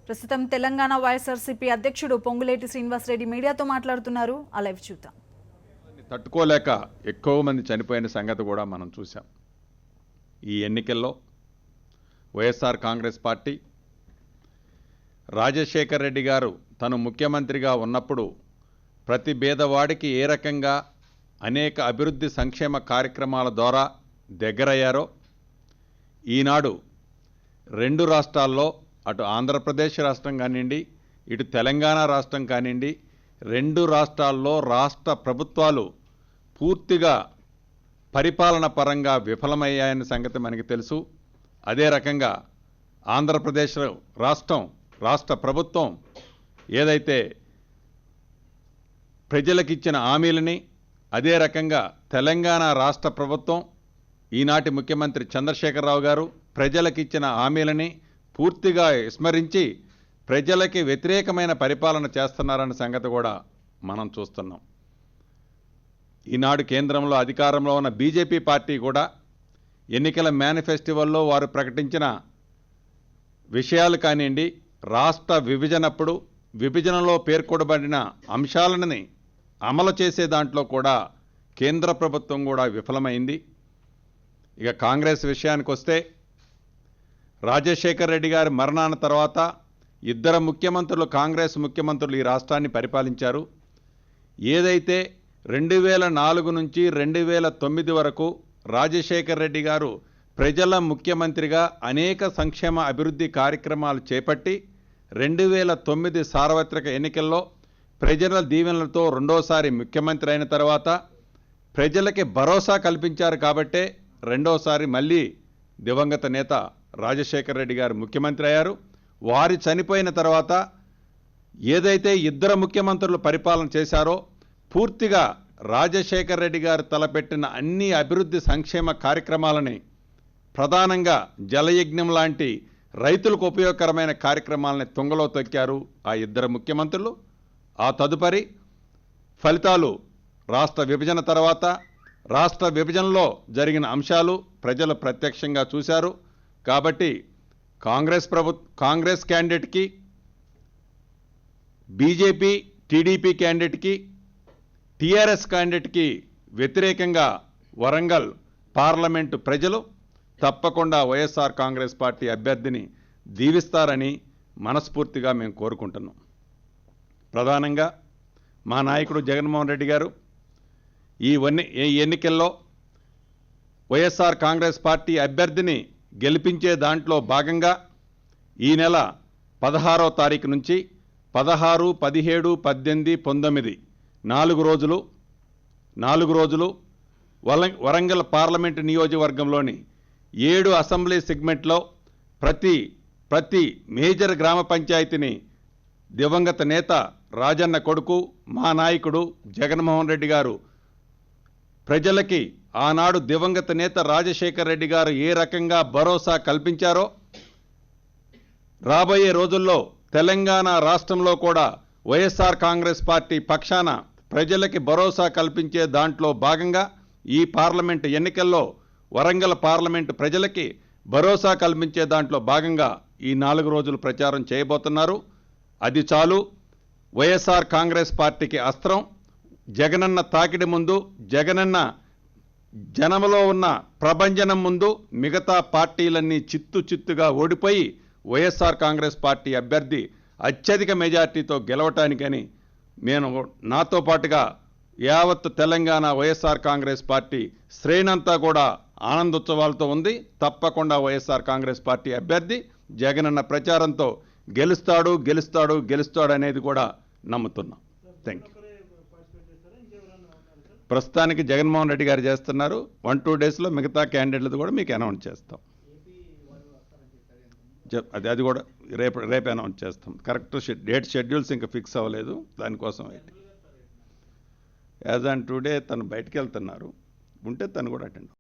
ప్రస్తుతం తెలంగాణ వైఎస్ఆర్సీపీ అధ్యక్షుడు పొంగులేటి శ్రీనివాసరెడ్డి మీడియాతో మాట్లాడుతున్నారు. ఆ లైవ్ చూద్దాం. తట్టుకోలేక ఎక్కువ మంది చనిపోయిన సంగతి కూడా మనం చూసాం. ఈ ఎన్నికల్లో వైఎస్ఆర్ కాంగ్రెస్ పార్టీ రాజశేఖర్ రెడ్డి గారు తను ముఖ్యమంత్రిగా ఉన్నప్పుడు ప్రతి పేదవాడికి ఏ రకంగా అనేక అభివృద్ధి సంక్షేమ కార్యక్రమాల ద్వారా దగ్గరయ్యారో ఈనాడు రెండు రాష్ట్రాల్లో అటు ఆంధ్రప్రదేశ్ రాష్ట్రం కానివ్వండి, ఇటు తెలంగాణ రాష్ట్రం కానివ్వండి, రెండు రాష్ట్రాల్లో రాష్ట్ర ప్రభుత్వాలు పూర్తిగా పరిపాలన పరంగా విఫలమయ్యాయన్న సంగతి మనకి తెలుసు. అదే రకంగా ఆంధ్రప్రదేశ్ రాష్ట్ర ప్రభుత్వం ఏదైతే ప్రజలకిచ్చిన హామీలని, అదే రకంగా తెలంగాణ రాష్ట్ర ప్రభుత్వం ఈనాటి ముఖ్యమంత్రి చంద్రశేఖరరావు గారు ప్రజలకిచ్చిన హామీలని పూర్తిగా విస్మరించి ప్రజలకి వ్యతిరేకమైన పరిపాలన చేస్తున్నారన్న సంగతి కూడా మనం చూస్తున్నాం. ఈనాడు కేంద్రంలో అధికారంలో ఉన్న బీజేపీ పార్టీ కూడా ఎన్నికల మేనిఫెస్టోలో వారు ప్రకటించిన విషయాలు కానివ్వండి, రాష్ట్ర విభజనప్పుడు విభజనలో పేర్కొనబడిన అంశాలని అమలు చేసే దాంట్లో కూడా కేంద్ర ప్రభుత్వం కూడా విఫలమైంది. ఇక కాంగ్రెస్ విషయానికి వస్తే రాజశేఖర్ రెడ్డి గారి మరణాన తర్వాత ఇద్దరు ముఖ్యమంత్రులు, కాంగ్రెస్ ముఖ్యమంత్రులు ఈ రాష్ట్రాన్ని పరిపాలించారు. ఏదైతే 2004 నుంచి 2009 వరకు రాజశేఖర్ రెడ్డి గారు ప్రజల ముఖ్యమంత్రిగా అనేక సంక్షేమ అభివృద్ధి కార్యక్రమాలు చేపట్టి 2009 సార్వత్రిక ఎన్నికల్లో ప్రజల దీవెనలతో రెండోసారి ముఖ్యమంత్రి అయిన తర్వాత ప్రజలకి భరోసా కల్పించారు. కాబట్టే రెండోసారి మళ్ళీ దివంగత నేత రాజశేఖర్ రెడ్డి గారు ముఖ్యమంత్రి అయ్యారు. వారి చనిపోయిన తర్వాత ఏదైతే ఇద్దరు ముఖ్యమంత్రులు పరిపాలన చేశారో పూర్తిగా రాజశేఖర్ రెడ్డి గారు తలపెట్టిన అన్ని అభివృద్ధి సంక్షేమ కార్యక్రమాలని, ప్రధానంగా జలయజ్ఞం లాంటి రైతులకు ఉపయోగకరమైన కార్యక్రమాలని తుంగలో తొక్కారు ఆ ఇద్దరు ముఖ్యమంత్రులు. ఆ తదుపరి ఫలితాలు రాష్ట్ర విభజన తర్వాత రాష్ట్ర విభజనలో జరిగిన అంశాలు ప్రజలు ప్రత్యక్షంగా చూశారు. కాబట్టి కాంగ్రెస్ క్యాండిడేట్కి, బీజేపీ టీడీపీ క్యాండిడేట్కి, టీఆర్ఎస్ క్యాండిడేట్కి వ్యతిరేకంగా వరంగల్ పార్లమెంటు ప్రజలు తప్పకుండా వైఎస్ఆర్ కాంగ్రెస్ పార్టీ అభ్యర్థిని దీవిస్తారని మనస్ఫూర్తిగా మేము కోరుకుంటున్నాం. ప్రధానంగా మా నాయకుడు జగన్మోహన్ రెడ్డి గారు ఈ ఎన్నికల్లో వైఎస్ఆర్ కాంగ్రెస్ పార్టీ అభ్యర్థిని గెలిపించే దాంట్లో భాగంగా ఈ నెల 16వ తారీఖు నుంచి 16, 17, 18, 19 4 రోజులు వరంగల్ పార్లమెంటు నియోజకవర్గంలోని 7 అసెంబ్లీ సెగ్మెంట్లో ప్రతి మేజర్ గ్రామ పంచాయతీని దివంగత నేత రాజన్న కొడుకు మా నాయకుడు జగన్మోహన్ రెడ్డి గారు ప్రజలకి ఆనాడు దివంగత నేత రాజశేఖర్ రెడ్డి గారు ఏ రకంగా భరోసా కల్పించారో రాబోయే రోజుల్లో తెలంగాణ రాష్ట్రంలో కూడా వైఎస్ఆర్ కాంగ్రెస్ పార్టీ పక్షాన ప్రజలకి భరోసా కల్పించే దాంట్లో భాగంగా ఈ పార్లమెంటు ఎన్నికల్లో వరంగల్ పార్లమెంటు ప్రజలకి భరోసా కల్పించే దాంట్లో భాగంగా ఈ 4 రోజులు ప్రచారం చేయబోతున్నారు. అది చాలు. వైఎస్ఆర్ కాంగ్రెస్ పార్టీకి అస్త్రం జగనన్న తాకిడి ముందు, జగనన్న జనంలో ఉన్న ప్రభంజనం ముందు మిగతా పార్టీలన్నీ చిత్తుగా ఓడిపోయి వైఎస్ఆర్ కాంగ్రెస్ పార్టీ అభ్యర్థి అత్యధిక మెజార్టీతో గెలవటానికని నేను నాతో పాటుగా యావత్ తెలంగాణ వైఎస్ఆర్ కాంగ్రెస్ పార్టీ శ్రేణంతా కూడా ఆనందోత్సవాలతో ఉంది. తప్పకుండా వైఎస్ఆర్ కాంగ్రెస్ పార్టీ అభ్యర్థి జగనన్న ప్రచారంతో గెలుస్తాడు అనేది కూడా నమ్ముతున్నాం. Thank you. ప్రస్తుతానికి జగన్మోహన్ రెడ్డి గారు చేస్తున్నారు. 1-2 డేస్లో మిగతా క్యాండిడేట్లది కూడా మీకు అనౌన్స్ చేస్తాం. అది కూడా రేపు అనౌన్స్ చేస్తాం. కరెక్ట్ డేట్ షెడ్యూల్స్ ఇంకా ఫిక్స్ అవ్వలేదు, దానికోసం యాజ్ ఆన్ టుడే తను బయటకు వెళ్తున్నారు. ఉంటే తను కూడా అటెండ్